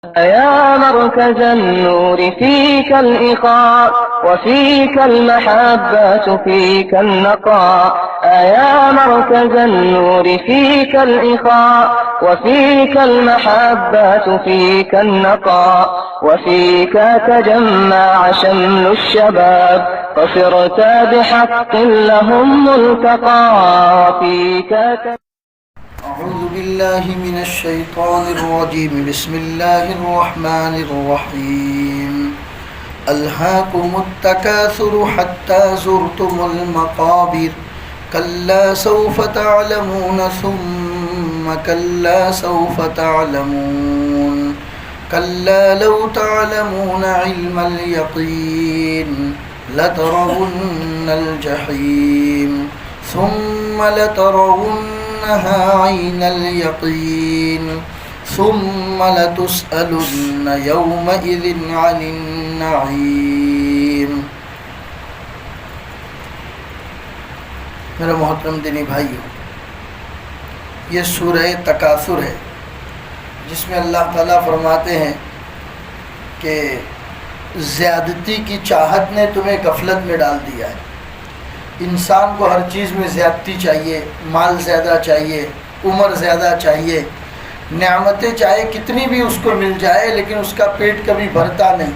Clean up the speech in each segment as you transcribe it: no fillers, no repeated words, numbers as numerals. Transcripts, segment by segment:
يا مركز النور فيك الإخاء وفيك المحبة فيك النقاء. يا مركز النور فيك الإخاء وفيك المحبة فيك النقاء. وفيك تجمع شمل الشباب فصرت بحق لهم ملتقى. وفيك أعوذ بالله من الشيطان الرجيم. بسم الله الرحمن الرحيم. ألهاكم التكاثر حتى زرتم المقابر كلا سوف تعلمون ثم كلا سوف تعلمون كلا لو تعلمون علم اليقين لترون الجحيم ثم لترونها عين اليقين ثم لتسألن يومئذ عن النعيم. میرے محترم دینی بھائیو، یہ سورہ تکاثر ہے جس میں اللہ تعالیٰ فرماتے ہیں کہ زیادتی کی چاہت نے تمہیں غفلت میں ڈال دیا ہے. انسان کو ہر چیز میں زیادتی چاہیے، مال زیادہ چاہیے، عمر زیادہ چاہیے، نعمتیں چاہے کتنی بھی اس کو مل جائے لیکن اس کا پیٹ کبھی بھرتا نہیں.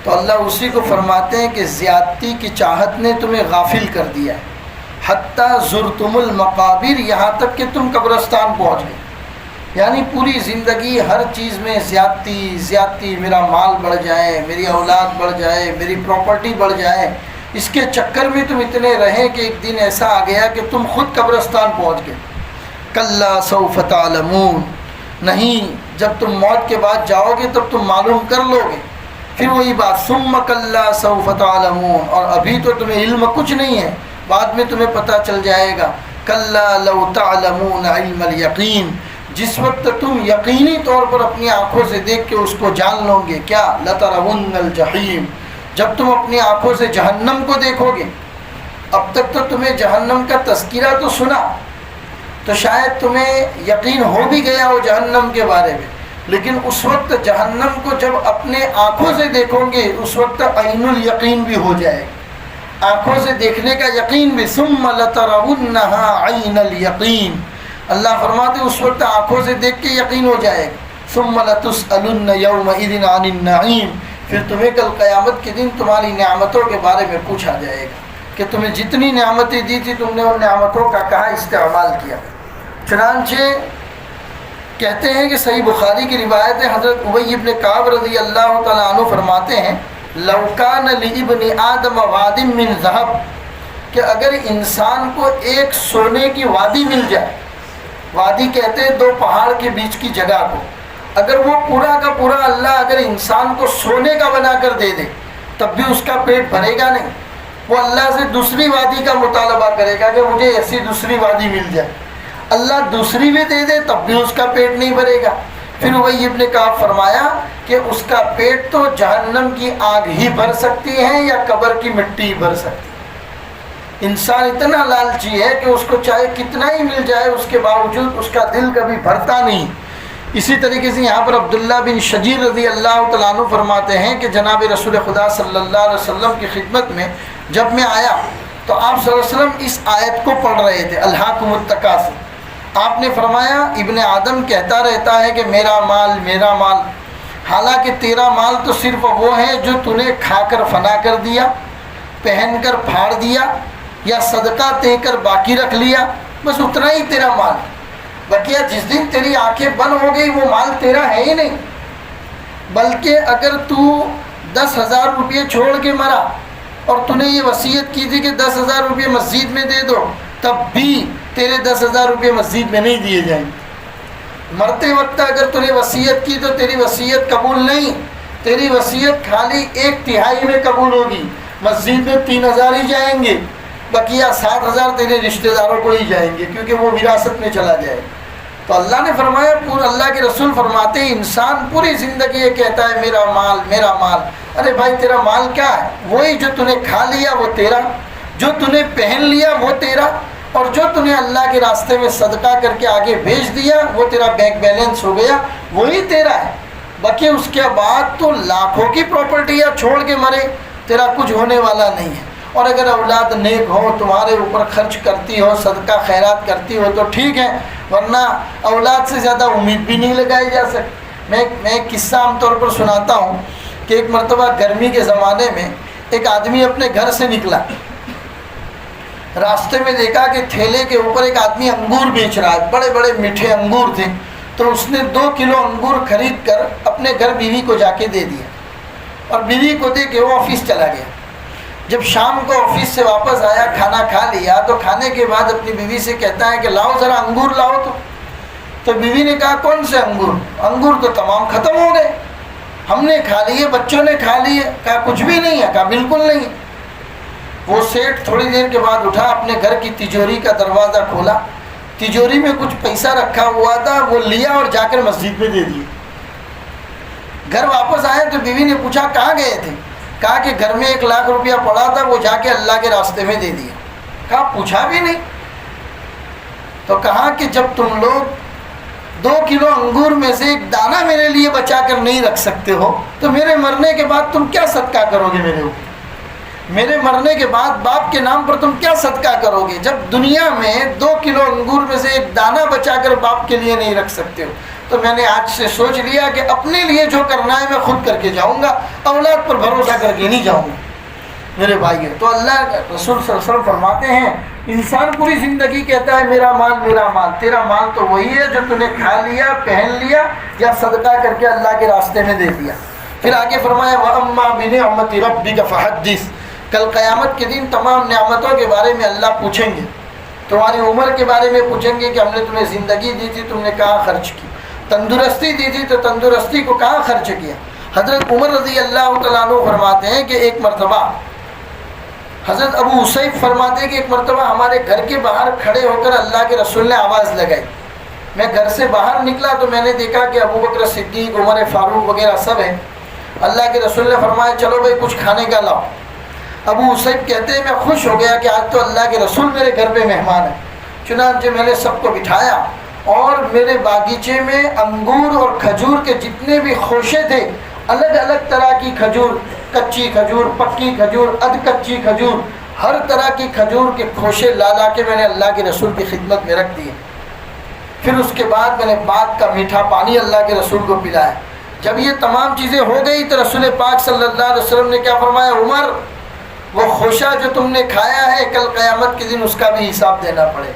تو اللہ اسی کو فرماتے ہیں کہ زیادتی کی چاہت نے تمہیں غافل کر دیا ہے. حتیٰ زرتم المقابر، یہاں تک کہ تم قبرستان پہنچ گئے. یعنی پوری زندگی ہر چیز میں زیادتی، میرا مال بڑھ جائے، میری اولاد بڑھ جائے، میری پراپرٹی بڑھ جائے، اس کے چکر میں تم اتنے رہے کہ ایک دن ایسا آ گیا کہ تم خود قبرستان پہنچ گئے. کلا سوف تعلمون، نہیں، جب تم موت کے بعد جاؤ گے تب تم معلوم کر لو گے. پھر وہی بات ثم کلا سوف تعلمون، اور ابھی تو تمہیں علم کچھ نہیں ہے، بعد میں تمہیں پتہ چل جائے گا. کلا لو تعلمون علم الیقین، جس وقت تم یقینی طور پر اپنی آنکھوں سے دیکھ کے اس کو جان لو گے. کیا؟ لترون الجحیم، جب تم اپنی آنکھوں سے جہنم کو دیکھو گے. اب تک تو تمہیں جہنم کا تذکرہ تو سنا تو شاید تمہیں یقین ہو بھی گیا ہو جہنم کے بارے میں، لیکن اس وقت جہنم کو جب اپنے آنکھوں سے دیکھو گے اس وقت عین الیقین بھی ہو جائے گا، آنکھوں سے دیکھنے کا یقین بھی. ثم لترونها عین الیقین، اللہ فرماتے اس وقت آنکھوں سے دیکھ کے یقین ہو جائے گا. ثم لتسألن یومئذ عن النعیم، پھر تمہیں کل قیامت کے دن تمہاری نعمتوں کے بارے میں پوچھا جائے گا کہ تمہیں جتنی نعمتیں دی تھی تم نے ان نعمتوں کا کہاں استعمال کیا. چنانچہ کہتے ہیں کہ صحیح بخاری کی روایت ہے، حضرت ابی ابن کعب رضی اللہ تعالیٰ عنہ فرماتے ہیں لو کان لابن آدم واد من ذہب، کہ اگر انسان کو ایک سونے کی وادی مل جائے، وادی کہتے ہیں دو پہاڑ کے بیچ کی جگہ کو، اگر وہ پورا کا پورا اللہ اگر انسان کو سونے کا بنا کر دے دے تب بھی اس کا پیٹ بھرے گا نہیں. وہ اللہ سے دوسری وادی کا مطالبہ کرے گا کہ مجھے ایسی دوسری وادی مل جائے. اللہ دوسری بھی دے دے تب بھی اس کا پیٹ نہیں بھرے گا. پھر ابی ابن کعب فرمایا کہ اس کا پیٹ تو جہنم کی آگ ہی بھر سکتی ہے یا قبر کی مٹی بھر سکتی ہے. انسان اتنا لالچی ہے کہ اس کو چاہے کتنا ہی مل جائے اس کے باوجود اس کا دل کبھی بھرتا نہیں. اسی طریقے سے یہاں پر عبداللہ بن شجیر رضی اللہ تعالیٰ عنہ فرماتے ہیں کہ جناب رسول خدا صلی اللہ علیہ وسلم کی خدمت میں جب میں آیا تو آپ صلی اللہ علیہ وسلم اس آیت کو پڑھ رہے تھے، الہاکم التکاثر. آپ نے فرمایا ابن آدم کہتا رہتا ہے کہ میرا مال میرا مال، حالانکہ تیرا مال تو صرف وہ ہے جو تو نے کھا کر فنا کر دیا، پہن کر پھاڑ دیا یا صدقہ دے کر باقی رکھ لیا، بس اتنا ہی تیرا مال. بقیہ جس دن تیری آنکھیں بند ہو گئی وہ مال تیرا ہے ہی نہیں. بلکہ اگر تو 10,000 روپئے چھوڑ کے مرا اور تو نے یہ وصیت کی تھی کہ 10,000 روپئے مسجد میں دے دو، تب بھی تیرے 10,000 روپئے مسجد میں نہیں دیے جائیں گے. مرتے وقت اگر تو نے وصیت کی تو تیری وصیت قبول نہیں، تیری وصیت خالی 1/3 میں قبول ہوگی. مسجد میں 3,000 ہی جائیں گے، بقیہ 7,000 تیرے رشتہ داروں کو ہی جائیں گے کیونکہ وہ وراثت میں چلا جائے. تو اللہ نے فرمایا، اللہ کے رسول فرماتے ہیں انسان پوری زندگی یہ کہتا ہے میرا مال میرا مال. ارے بھائی تیرا مال کیا ہے؟ وہی جو تو نے کھا لیا وہ تیرا، جو تو نے پہن لیا وہ تیرا، اور جو تو نے اللہ کے راستے میں صدقہ کر کے آگے بھیج دیا وہ تیرا بینک بیلنس ہو گیا، وہی تیرا ہے. باقی اس کے بعد تو لاکھوں کی پراپرٹیاں چھوڑ کے مرے، تیرا کچھ ہونے والا نہیں ہے۔ اور اگر اولاد نیک ہو، تمہارے اوپر خرچ کرتی ہو، صدقہ خیرات کرتی ہو تو ٹھیک ہے، ورنہ اولاد سے زیادہ امید بھی نہیں لگائی جا سکتی۔ میں ایک قصہ عام طور پر سناتا ہوں کہ ایک مرتبہ گرمی کے زمانے میں ایک آدمی اپنے گھر سے نکلا، راستے میں دیکھا کہ تھیلے کے اوپر ایک آدمی انگور بیچ رہا ہے، بڑے بڑے میٹھے انگور تھے، تو اس نے 2 کلو انگور خرید کر اپنے گھر بیوی کو جا کے دے دیا، اور بیوی کو دے کے وہ آفس چلا گیا۔ جب شام کو آفس سے واپس آیا، کھانا کھا لیا، تو کھانے کے بعد اپنی بیوی سے کہتا ہے کہ لاؤ ذرا انگور لاؤ تو بیوی نے کہا کون سے انگور؟ انگور تو تمام ختم ہو گئے، ہم نے کھا لیے، بچوں نے کھا لیے۔ کہا کچھ بھی نہیں ہے؟ کہا بالکل نہیں۔ وہ سیٹھ تھوڑی دیر کے بعد اٹھا، اپنے گھر کی تجوری کا دروازہ کھولا، تجوری میں کچھ پیسہ رکھا ہوا تھا، وہ لیا اور جا کر مسجد میں دے دیے۔ گھر واپس آئے تو بیوی نے پوچھا کہاں گئے تھے؟ کہا کہ گھر میں 1 لاکھ روپیہ پڑا تھا، وہ جا کے اللہ کے راستے میں دے دیا۔ کہا پوچھا بھی نہیں؟ تو کہا کہ جب تم لوگ 2 کلو انگور میں سے 1 دانہ میرے لیے بچا کر نہیں رکھ سکتے ہو تو میرے مرنے کے بعد تم کیا صدقہ کرو گے میرے اوپر؟ میرے مرنے کے بعد باپ کے نام پر تم کیا صدقہ کرو گے؟ جب دنیا میں 2 کلو انگور میں سے 1 دانہ بچا کر باپ کے لیے نہیں رکھ سکتے ہو، تو میں نے آج سے سوچ لیا کہ اپنے لیے جو کرنا ہے میں خود کر کے جاؤں گا، اولاد پر بھروسہ کر کے نہیں جاؤں گا۔ میرے بھائیو، تو اللہ رسول صلی اللہ علیہ وسلم فرماتے ہیں انسان پوری زندگی کہتا ہے میرا مال میرا مال، تیرا مال تو وہی ہے جو تم نے کھا لیا، پہن لیا یا صدقہ کر کے اللہ کے راستے میں دے دیا۔ پھر آگے فرمایا وَأَمَّا بِنِعْمَةِ رَبِّكَ فَحَدِّثْ، کل قیامت کے دن تمام نعمتوں کے بارے میں اللہ پوچھیں گے، تمہاری عمر کے بارے میں پوچھیں گے کہ ہم نے تمہیں زندگی دی تھی، تم نے کہاں خرچ کی، تندرستی دی تھی تو تندرستی کو کہاں خرچ کیا۔ حضرت عمر رضی اللہ تعالیٰ عنہ فرماتے ہیں کہ ایک مرتبہ حضرت ابو اسیب فرماتے ہیں کہ ایک مرتبہ ہمارے گھر کے باہر کھڑے ہو کر اللہ کے رسول نے آواز لگائی، میں گھر سے باہر نکلا تو میں نے دیکھا کہ ابو بکر صدیق، عمر فاروق وغیرہ سب ہیں۔ اللہ کے رسول نے فرمایا چلو بھائی کچھ کھانے کا لاؤ۔ ابو اسیب کہتے ہیں میں خوش ہو گیا کہ آج تو اللہ کے رسول میرے گھر پہ مہمان ہیں، چنانچہ میں نے سب کو بٹھایا اور میرے باغیچے میں انگور اور کھجور کے جتنے بھی خوشے تھے، الگ الگ طرح کی کھجور، کچی کھجور، پکی کھجور، ادھ کچی کھجور، ہر طرح کی کھجور کے خوشے لا لا کے میں نے اللہ کے رسول کی خدمت میں رکھ دیے۔ پھر اس کے بعد میں نے باغ کا میٹھا پانی اللہ کے رسول کو پلایا۔ جب یہ تمام چیزیں ہو گئی تو رسول پاک صلی اللہ علیہ وسلم نے کیا فرمایا، عمر وہ خوشہ جو تم نے کھایا ہے کل قیامت کے دن اس کا بھی حساب دینا پڑے،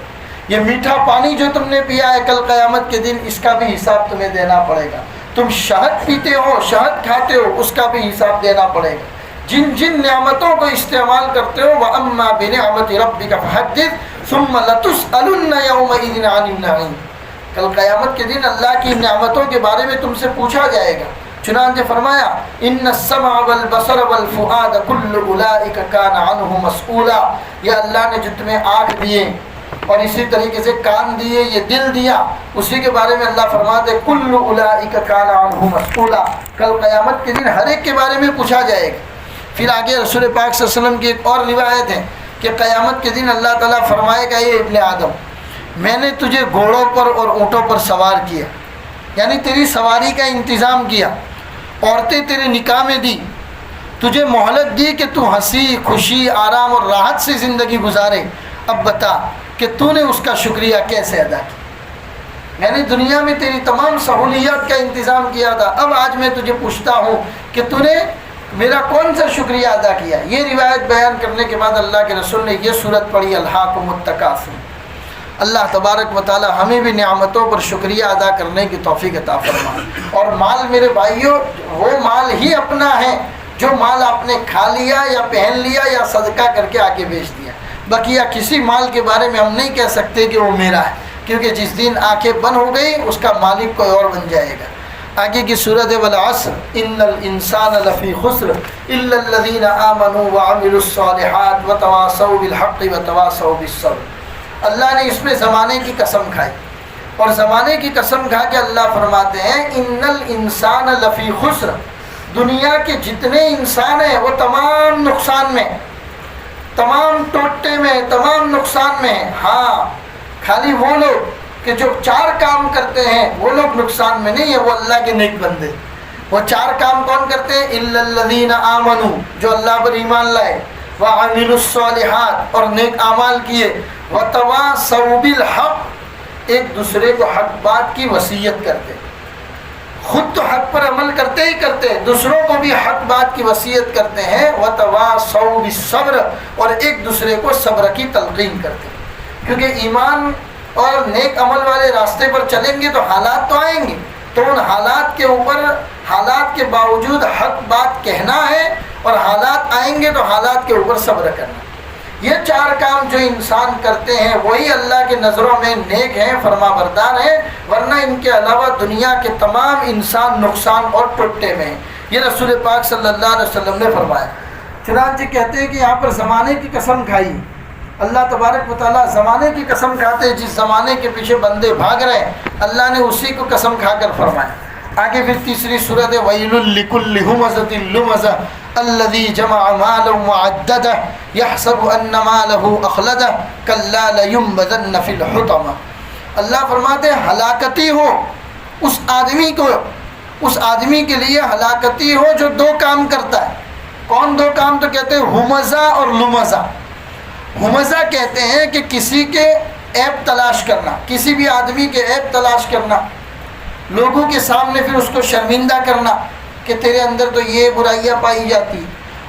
یہ میٹھا پانی جو تم نے پیا ہے کل قیامت کے دن اس کا بھی حساب تمہیں دینا پڑے گا، تم شہد پیتے ہو، شہد کھاتے ہو، اس کا بھی حساب دینا پڑے گا، جن جن نعمتوں کو استعمال کرتے ہو وَأَمَّا بِنِعْمَةِ رَبِّكَ فَحَدِّثْ ثُمَّ لَتُسْأَلُنَّ يَوْمَئِذٍ عَنِ النَّعِيمِ، کل قیامت کے دن اللہ کی نعمتوں کے بارے میں تم سے پوچھا جائے گا۔ چنانچہ فرمایا ان السمع والبصر والفؤاد كل اولئک کان عنہ مسئولا، یہ اللہ نے جو تمہیں آنکھ دیے اور اسی طریقے سے کان دیے، یہ دل دیا، اسی کے بارے میں اللہ فرماتے کل اولئک کان عنہ مسئولا، کل قیامت کے دن ہر ایک کے بارے میں پوچھا جائے گا۔ پھر آگے رسول پاک صلی اللہ علیہ وسلم کی ایک اور روایت ہے کہ قیامت کے دن اللہ تعالیٰ فرمائے گا اے ابن آدم میں نے تجھے گھوڑوں پر اور اونٹوں پر سوار کیا، یعنی تیری سواری کا انتظام کیا، عورتیں تیرے نکاح میں دی، تجھے مہلت دی کہ تو ہنسی خوشی آرام اور راحت سے زندگی گزارے، اب بتا کہ تو نے اس کا شکریہ کیسے ادا کیا۔ میں نے دنیا میں تیری تمام سہولیات کا انتظام کیا تھا، اب آج میں تجھے پوچھتا ہوں کہ تو نے میرا کون سا شکریہ ادا کیا۔ یہ روایت بیان کرنے کے بعد اللہ کے رسول نے یہ صورت پڑھی الہاکم التکاثر۔ اللہ تبارک و تعالی ہمیں بھی نعمتوں پر شکریہ ادا کرنے کی توفیق عطا فرمائے۔ اور مال میرے بھائیوں وہ مال ہی اپنا ہے جو مال آپ نے کھا لیا یا پہن لیا یا صدقہ کر کے آگے بیچ دیا، بقیہ کسی مال کے بارے میں ہم نہیں کہہ سکتے کہ وہ میرا ہے، کیونکہ جس دن آنکھیں بند ہو گئی اس کا مالک کوئی اور بن جائے گا۔ آگے کی سورۃ والعصر ان الانسان لفی خسر الا الذین آمنوا وعملوا الصالحات وتواصوا بالحق وتواصوا بالصبر۔ اللہ نے اس میں زمانے کی قسم کھائی، اور زمانے کی قسم کھا کے اللہ فرماتے ہیں ان الانسان لفی خسر، دنیا کے جتنے انسان ہیں وہ تمام نقصان میں، تمام ٹوٹے میں، تمام نقصان میں، ہاں خالی وہ لوگ کہ جو 4 کام کرتے ہیں وہ لوگ نقصان میں نہیں ہے، وہ اللہ کے نیک بندے۔ وہ 4 کام کون کرتے ہیں؟ الا الذین آمنوا، جو اللہ پر ایمان لائے، وعملوا الصالحات، اور نیک اعمال کیے، وتواصوا بالحق، ایک دوسرے کو حق بات کی وصیت کرتے، خود تو حق پر عمل کرتے ہی کرتے، دوسروں کو بھی حق بات کی وصیت کرتے ہیں، وتواصوا بالصبر، اور ایک دوسرے کو صبر کی تلقین کرتے ہیں۔ کیونکہ ایمان اور نیک عمل والے راستے پر چلیں گے تو حالات تو آئیں گے، تو ان حالات کے اوپر، حالات کے باوجود حق بات کہنا ہے، اور حالات آئیں گے تو حالات کے اوپر صبر کرنا۔ یہ 4 کام جو انسان کرتے ہیں وہی اللہ کے نظروں میں نیک ہیں، فرما بردار ہیں، ورنہ ان کے علاوہ دنیا کے تمام انسان نقصان اور ٹوٹے میں ہیں۔ یہ رسول پاک صلی اللہ علیہ وسلم نے فرمایا۔ چنانچہ کہتے ہیں کہ یہاں پر زمانے کی قسم کھائی، اللہ تبارک و تعالیٰ زمانے کی قسم کھاتے ہیں، جس زمانے کے پیچھے بندے بھاگ رہے ہیں اللہ نے اسی کو قسم کھا کر فرمایا۔ آگے پھر تیسری صورت ہے وَيْلٌ لِكُلِّ هُمَزَةٍ لُمَزَةٍ الَّذِي جَمَعَ مَالًا وَعَدَّدَهُ يَحْسَبُ أَنَّ مَالَهُ أَخْلَدَهُ كَلَّا لَيُنبَذَنَّ فِي الْحُطَمَةِ۔ اللہ فرماتے ہیں ہلاکتی ہو اس آدمی کو، اس آدمی کے لیے ہلاکتی ہو جو 2 کام کرتا ہے۔ کون 2 کام؟ تو کہتے ہیں ہمزہ اور لمزہ۔ ہمزہ کہتے ہیں کہ کسی کے عیب تلاش کرنا، کسی بھی آدمی کے عیب تلاش کرنا، لوگوں کے سامنے پھر اس کو شرمندہ کرنا کہ تیرے اندر تو یہ برائیاں پائی جاتی۔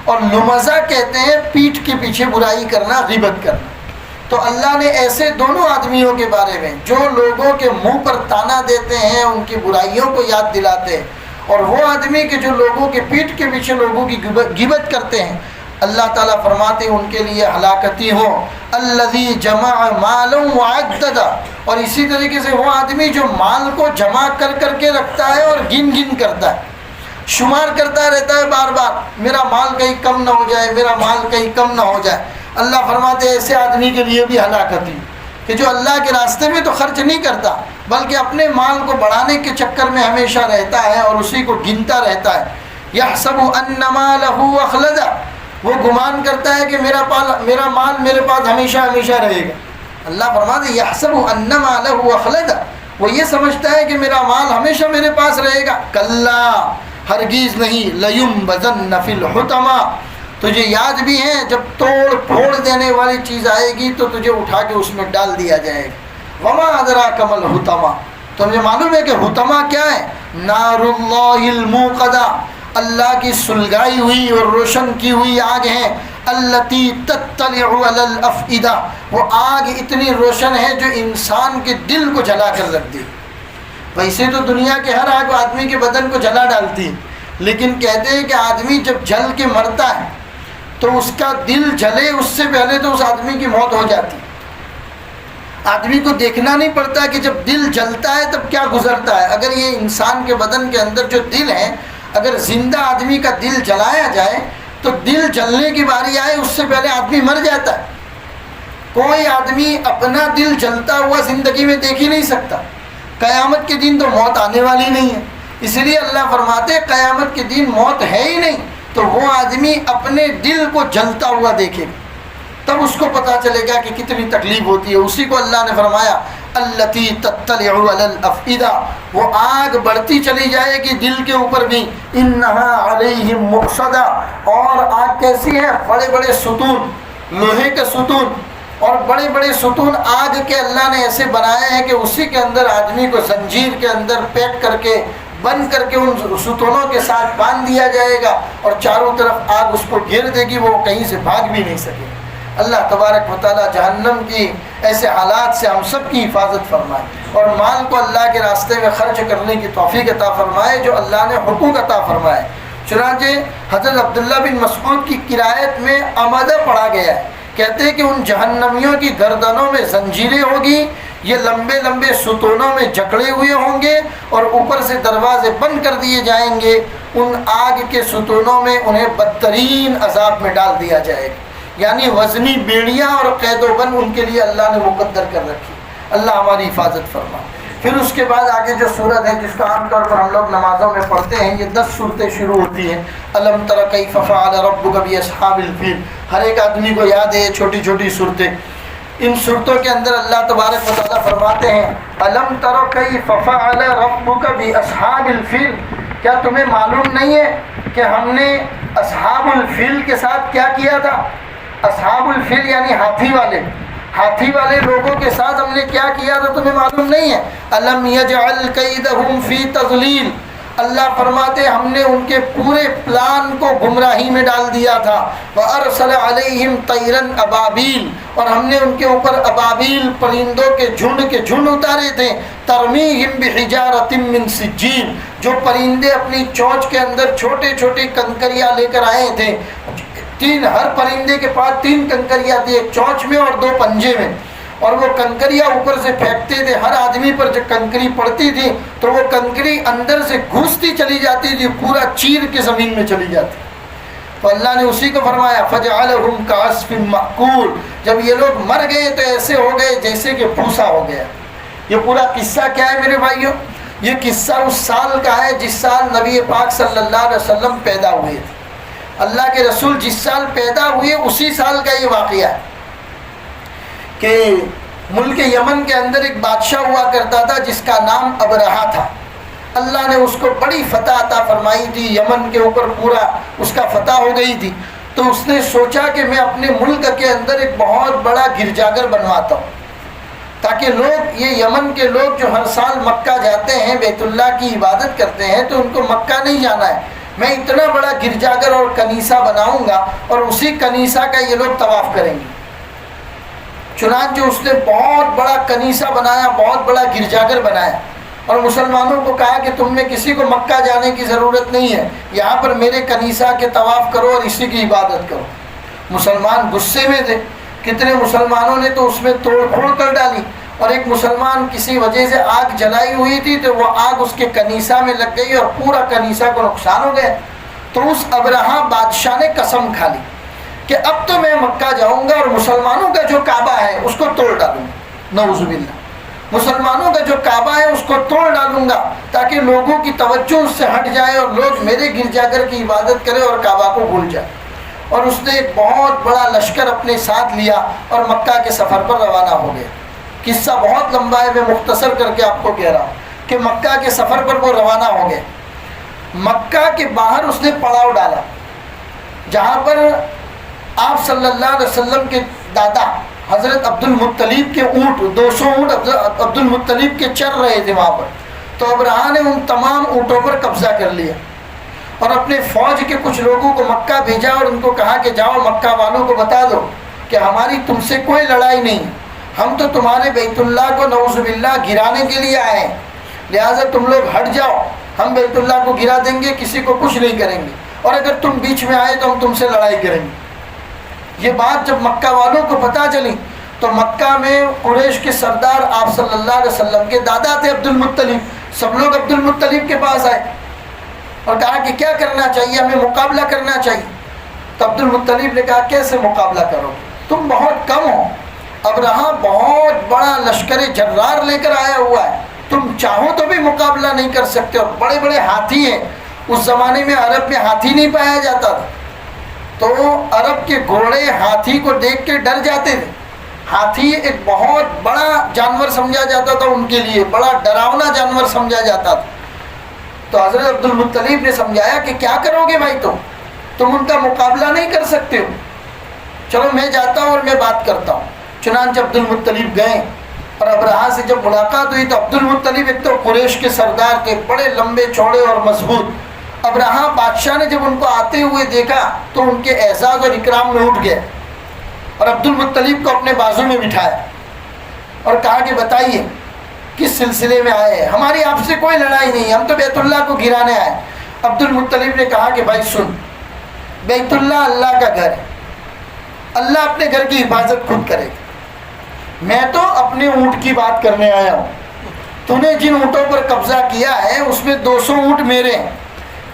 اور لمزہ کہتے ہیں پیٹھ کے پیچھے برائی کرنا، غیبت کرنا۔ تو اللہ نے ایسے دونوں آدمیوں کے بارے میں جو لوگوں کے منہ پر تانا دیتے ہیں، ان کی برائیوں کو یاد دلاتے ہیں، اور وہ آدمی کہ جو لوگوں کے پیٹھ کے پیچھے لوگوں کی غیبت کرتے ہیں، اللہ تعالیٰ فرماتے ہیں ان کے لیے ہلاکتی ہو۔ الذی جمع مالا وعددا، اور اسی طریقے سے وہ آدمی جو مال کو جمع کر کر کے رکھتا ہے اور گن گن کرتا ہے، شمار کرتا رہتا ہے بار بار، میرا مال کہیں کم نہ ہو جائے، میرا مال کہیں کم نہ ہو جائے۔ اللہ فرماتے ہیں ایسے آدمی کے لیے بھی ہلاکتی، کہ جو اللہ کے راستے میں تو خرچ نہیں کرتا بلکہ اپنے مال کو بڑھانے کے چکر میں ہمیشہ رہتا ہے اور اسی کو گنتا رہتا ہے۔ یحسب ان مالہ اخلدا، وہ گمان کرتا ہے کہ میرا مال میرے پاس ہمیشہ ہمیشہ رہے گا۔ اللہ فرماتے ہیں یحسب ان مالہ اخلدا، وہ یہ سمجھتا ہے کہ میرا مال ہمیشہ میرے پاس رہے گا۔ کلا، ہرگز نہیں، لینبذن فی الحطمہ، تجھے یاد بھی ہے جب توڑ پھوڑ دینے والی چیز آئے گی تو تجھے اٹھا کے اس میں ڈال دیا جائے گا۔ وما ادراک ما الحطمہ، تمہیں معلوم ہے کہ حطمہ کیا ہے؟ نار اللہ الموقدہ، اللہ کی سلگائی ہوئی اور روشن کی ہوئی آگ ہے۔ التی تطلع علی الافئدہ، وہ آگ اتنی روشن ہے جو انسان کے دل کو جلا کر رکھ دے۔ ویسے تو دنیا کے ہر آگ آدمی کے بدن کو جلا ڈالتی ہے، لیکن کہتے ہیں کہ آدمی جب جل کے مرتا ہے تو اس کا دل جلے اس سے پہلے تو اس آدمی کی موت ہو جاتی ہے۔ آدمی کو دیکھنا نہیں پڑتا کہ جب دل جلتا ہے تب کیا گزرتا ہے۔ اگر یہ انسان کے بدن کے اندر جو دل ہے، اگر زندہ آدمی کا دل جلایا جائے تو دل جلنے کی باری آئے اس سے پہلے آدمی مر جاتا ہے۔ کوئی آدمی اپنا دل جلتا ہوا زندگی میں دیکھ ہی نہیں سکتا۔ قیامت کے دن تو موت آنے والی نہیں ہے، اس لیے اللہ فرماتے قیامت کے دن موت ہے ہی نہیں، تو وہ آدمی اپنے دل کو جلتا ہوا دیکھے گا، تب اس کو پتہ چلے گا کہ کتنی تکلیف ہوتی ہے۔ اسی کو اللہ نے فرمایا التی تطلع علی الافئدہ، وہ آگ بڑھتی چلی جائے گی دل کے اوپر بھی۔ انہا علیہم مؤصدہ، اور آگ کیسی ہے؟ بڑے بڑے ستون، لوہے کے ستون، اور بڑے بڑے ستون آگ کے اللہ نے ایسے بنائے ہیں کہ اسی کے اندر آدمی کو زنجیر کے اندر پیک کر کے بند کر کے ان ستونوں کے ساتھ باندھ دیا جائے گا، اور چاروں طرف آگ اس کو گھیر دے گی، وہ کہیں سے بھاگ بھی نہیں سکے۔ اللہ تبارک و تعالیٰ جہنم کی ایسے حالات سے ہم سب کی حفاظت فرمائے، اور مال کو اللہ کے راستے میں خرچ کرنے کی توفیق عطا فرمائے جو اللہ نے حقوق عطا فرمائے۔ چنانچہ حضرت عبداللہ بن مسعود کی قرائت میں امدہ پڑھا گیا ہے، کہتے ہیں کہ ان جہنمیوں کی گردنوں میں زنجیریں ہوگی، یہ لمبے لمبے ستونوں میں جکڑے ہوئے ہوں گے، اور اوپر سے دروازے بند کر دیے جائیں گے۔ ان آگ کے ستونوں میں انہیں بدترین عذاب میں ڈال دیا جائے گا، یعنی وزنی بیڑیاں اور قید و بند ان کے لیے اللہ نے مقدر کر رکھی۔ اللہ ہماری حفاظت فرما۔ پھر اس کے بعد آگے جو صورت ہے جس کو عام طور پر ہم لوگ نمازوں میں پڑھتے ہیں، یہ 10 صورتیں شروع ہوتی ہیں۔ الم تر کیف فعل ربک باصحاب الفیل، ہر ایک آدمی کو یاد ہے یہ چھوٹی چھوٹی صورتیں۔ ان صورتوں کے اندر اللہ تبارک و تعالیٰ فرماتے ہیں الم تر کیف فعل ربک باصحاب الفیل، کیا تمہیں معلوم نہیں ہے کہ ہم نے اصحاب الفیل کے ساتھ کیا کیا تھا؟ اصحاب الفیل یعنی ہاتھی والے لوگوں کے ساتھ ہم نے کیا کیا تھا، تمہیں معلوم نہیں ہے؟ الم یجعل کیدہم فی تضلیل، اللہ فرماتے ہم نے ان کے پورے پلان کو گمراہی میں ڈال دیا تھا۔ وَأَرْسَلَ عَلَيْهِمْ طَيْرًا أَبَابِيلَ، اور ہم نے ان کے اوپر ابابیل پرندوں کے جھنڈ اتارے تھے۔ ترمیہم بحجارۃ من سجیل، جو پرندے اپنی چونچ کے اندر چھوٹے چھوٹے کنکریاں لے کر آئے تھے، ہر پرندے کے پاس 3 کنکریاں تھی، ایک چونچ میں اور 2 پنجے میں، اور وہ کنکریاں اوپر سے پھینکتے تھے۔ ہر آدمی پر جب کنکری پڑتی تھی تو وہ کنکری اندر سے گھستی چلی جاتی تھی، پورا چیر کے زمین میں چلی جاتی۔ تو اللہ نے اسی کو فرمایا فَجَعَلَهُمْ كَعَصْفٍ مَأْكُولٍ، جب یہ لوگ مر گئے تو ایسے ہو گئے جیسے کہ بھوسا ہو گیا۔ یہ پورا قصہ کیا ہے میرے بھائیوں؟ یہ قصہ اس سال کا ہے جس سال نبی پاک صلی اللہ علیہ وسلم پیدا ہوئے تھے۔ اللہ کے رسول جس سال پیدا ہوئے اسی سال کا یہ واقعہ ہے کہ ملک یمن کے اندر ایک بادشاہ ہوا کرتا تھا جس کا نام ابرہہ تھا۔ اللہ نے اس کو بڑی فتح عطا فرمائی تھی، یمن کے اوپر پورا اس کا فتح ہو گئی تھی۔ تو اس نے سوچا کہ میں اپنے ملک کے اندر ایک بہت بڑا گرجاگھر بنواتا ہوں، تاکہ لوگ، یہ یمن کے لوگ جو ہر سال مکہ جاتے ہیں، بیت اللہ کی عبادت کرتے ہیں، تو ان کو مکہ نہیں جانا ہے، میں اتنا بڑا گرجاگھر اور کنیسہ بناؤں گا اور اسی کنیسہ کا یہ لوگ طواف کریں گے۔ چنانچہ اس نے بہت بڑا کنیسہ بنایا، بہت بڑا گرجاگھر بنایا، اور مسلمانوں کو کہا کہ تم میں کسی کو مکہ جانے کی ضرورت نہیں ہے، یہاں پر میرے کنیسہ کے طواف کرو اور اسی کی عبادت کرو۔ مسلمان غصے میں تھے، کتنے مسلمانوں نے تو اس میں توڑ پھوڑ کر ڈالی، اور ایک مسلمان کسی وجہ سے آگ جلائی ہوئی تھی تو وہ آگ اس کے کنیسہ میں لگ گئی اور پورا کنیسہ کو نقصان ہو گیا۔ تو اس ابرہہ بادشاہ نے قسم کھا لی کہ اب تو میں مکہ جاؤں گا اور مسلمانوں کا جو کعبہ ہے اس کو توڑ ڈالوں گا، نعوذ باللہ، مسلمانوں کا جو کعبہ ہے اس کو توڑ ڈالوں گا تاکہ لوگوں کی توجہ اس سے ہٹ جائے اور لوگ میرے گرجاگھر کی عبادت کریں اور کعبہ کو بھول جائیں۔ اور اس نے ایک بہت بڑا لشکر اپنے ساتھ لیا اور مکہ کے سفر پر روانہ ہو گیا۔ قصہ بہت لمبا ہے، میں مختصر کر کے آپ کو کہہ رہا ہوں کہ مکہ کے سفر پر وہ روانہ ہو گئے۔ مکہ کے باہر اس نے پڑاؤ ڈالا جہاں پر آپ صلی اللہ علیہ وسلم کے دادا حضرت عبد المطلب کے اونٹ، 200 اونٹ عبد المطلب کے چر رہے تھے وہاں پر۔ تو ابرہہ نے ان تمام اونٹوں پر قبضہ کر لیا اور اپنے فوج کے کچھ لوگوں کو مکہ بھیجا اور ان کو کہا کہ جاؤ مکہ والوں کو بتا دو کہ ہماری تم سے کوئی لڑائی نہیں، ہم تو تمہارے بیت اللہ کو نعوذ باللہ گرانے کے لیے آئے ہیں، لہٰذا تم لوگ ہٹ جاؤ، ہم بیت اللہ کو گرا دیں گے، کسی کو کچھ نہیں کریں گے، اور اگر تم بیچ میں آئے تو ہم تم سے لڑائی کریں گے۔ یہ بات جب مکہ والوں کو پتہ چلی تو مکہ میں قریش کے سردار آپ صلی اللہ علیہ وسلم کے دادا تھے عبد المطلب، سب لوگ عبد المطلب کے پاس آئے اور کہا کہ کیا کرنا چاہیے، ہمیں مقابلہ کرنا چاہیے۔ تو عبد المطلب نے کہا کیسے مقابلہ کرو، تم بہت کم ہو، ابرہہ بہت بڑا لشکر جرار لے کر آیا ہوا ہے، تم چاہو تو بھی مقابلہ نہیں کر سکتے، اور بڑے بڑے ہاتھی ہیں، اس زمانے میں عرب میں ہاتھی نہیں پایا جاتا تھا، تو عرب کے گھوڑے ہاتھی کو دیکھ کے ڈر جاتے تھے۔ ہاتھی ایک بہت بڑا جانور سمجھا جاتا تھا، ان کے لیے بڑا ڈراؤنا جانور سمجھا جاتا تھا۔ تو حضرت عبد المطلب نے سمجھایا کہ کیا کرو گے بھائی، تم ان کا مقابلہ نہیں کر سکتے ہو، چلو میں جاتا ہوں اور میں بات کرتا ہوں۔ چنانچہ عبد المطلب گئے اور ابرہہ سے جب ملاقات ہوئی تو عبد المطلب ایک تو قریش کے سردار تھے، بڑے لمبے چوڑے اور مضبوط۔ ابرہہ بادشاہ نے جب ان کو آتے ہوئے دیکھا تو ان کے اعزاز اور اکرام میں اٹھ گئے اور عبد المطلب کو اپنے بازو میں بٹھایا اور کہا کہ بتائیے کس سلسلے میں آئے ہیں، ہماری آپ سے کوئی لڑائی نہیں، ہم تو بیت اللہ کو گرانے آئے۔ عبد المطلب نے کہا کہ بھائی سن، بیت اللہ اللہ کا گھر ہے، اللہ اپنے گھر کی حفاظت خود کرے گا، میں تو اپنے اونٹ کی بات کرنے آیا ہوں، تو نے جن اونٹوں پر قبضہ کیا ہے اس میں 200 اونٹ میرے ہیں،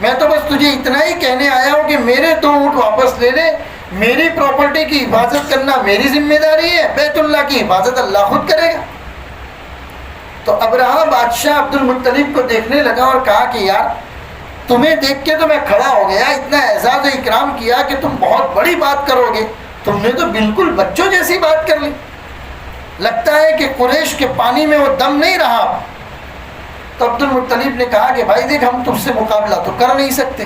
میں تو بس تجھے اتنا ہی کہنے آیا ہوں کہ میرے 2 اونٹ واپس لے لے، میری پراپرٹی کی حفاظت کرنا میری ذمہ داری ہے، بیت اللہ کی حفاظت اللہ خود کرے گا۔ تو ابرہہ بادشاہ عبد المطلب کو دیکھنے لگا اور کہا کہ یار تمہیں دیکھ کے تو میں کھڑا ہو گیا، اتنا اعزاز و اکرام کیا کہ تم بہت بڑی بات کرو گے، تم نے تو بالکل بچوں جیسی بات کر لی، لگتا ہے کہ قریش کے پانی میں وہ دم نہیں رہا۔ تو عبد المطلب نے کہا کہ بھائی دیکھ ہم تم سے مقابلہ تو کر نہیں سکتے،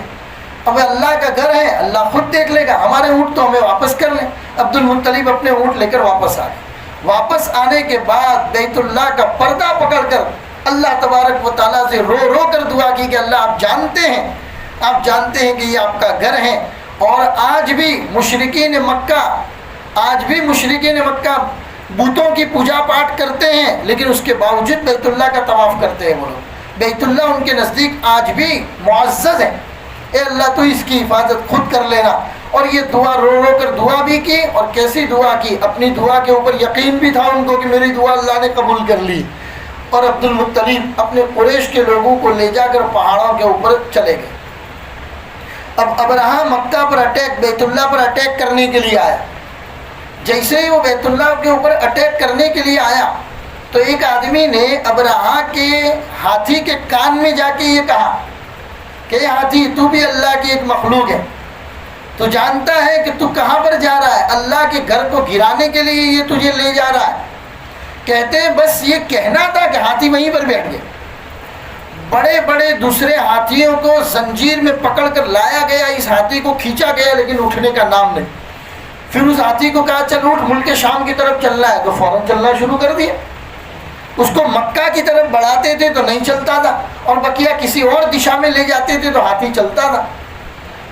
اب اللہ کا گھر ہے، اللہ خود دیکھ لے گا، ہمارے اونٹ تو ہمیں واپس کر لیں۔ عبد المطلب اپنے اونٹ لے کر واپس آ گئے۔ واپس آنے کے بعد بیت اللہ کا پردہ پکڑ کر اللہ تبارک و تعالیٰ سے رو رو کر دعا کی کہ اللہ آپ جانتے ہیں کہ یہ آپ کا گھر ہے، اور آج بھی مشرکین مکہ بتوں کی پوجا پاٹ کرتے ہیں، لیکن اس کے باوجود بیت اللہ کا طواف کرتے ہیں وہ لوگ۔ بیت اللہ ان کے نزدیک آج بھی معزز ہے۔ اے اللہ تو اس کی حفاظت خود کر لینا۔ اور یہ دعا رو رو کر دعا بھی کی، اور کیسی دعا کی، اپنی دعا کے اوپر یقین بھی تھا ان کو کہ میری دعا اللہ نے قبول کر لی۔ اور عبد المطلب اپنے قریش کے لوگوں کو لے جا کر پہاڑوں کے اوپر چلے گئے۔ اب ابرہا مکہ پر بیت اللہ پر اٹیک کرنے کے لیے آیا۔ جیسے ہی وہ بیت اللہ کے اوپر اٹیک کرنے کے لیے آیا تو ایک آدمی نے ابرہا کے ہاتھی کے کان میں جا کے یہ کہا کہ ہاتھی تو بھی اللہ کی ایک مخلوق ہے، تو جانتا ہے کہ تو کہاں پر جا رہا ہے، اللہ کے گھر کو گرانے کے لیے یہ تجھے لے جا رہا ہے۔ کہتے ہیں بس یہ کہنا تھا کہ ہاتھی وہیں پر بیٹھ گئے۔ بڑے بڑے دوسرے ہاتھیوں کو زنجیر میں پکڑ کر لایا گیا، اس ہاتھی کو کھینچا گیا لیکن اٹھنے کا نام نہیں۔ پھر اس ہاتھی کو کہا چل اٹھ، ملک شام کی طرف چلنا ہے، تو فوراً چلنا شروع کر دیا۔ اس کو مکہ کی طرف بڑھاتے تھے تو نہیں چلتا تھا، اور بقیہ کسی اور دشا میں لے جاتے تھے تو ہاتھی چلتا تھا۔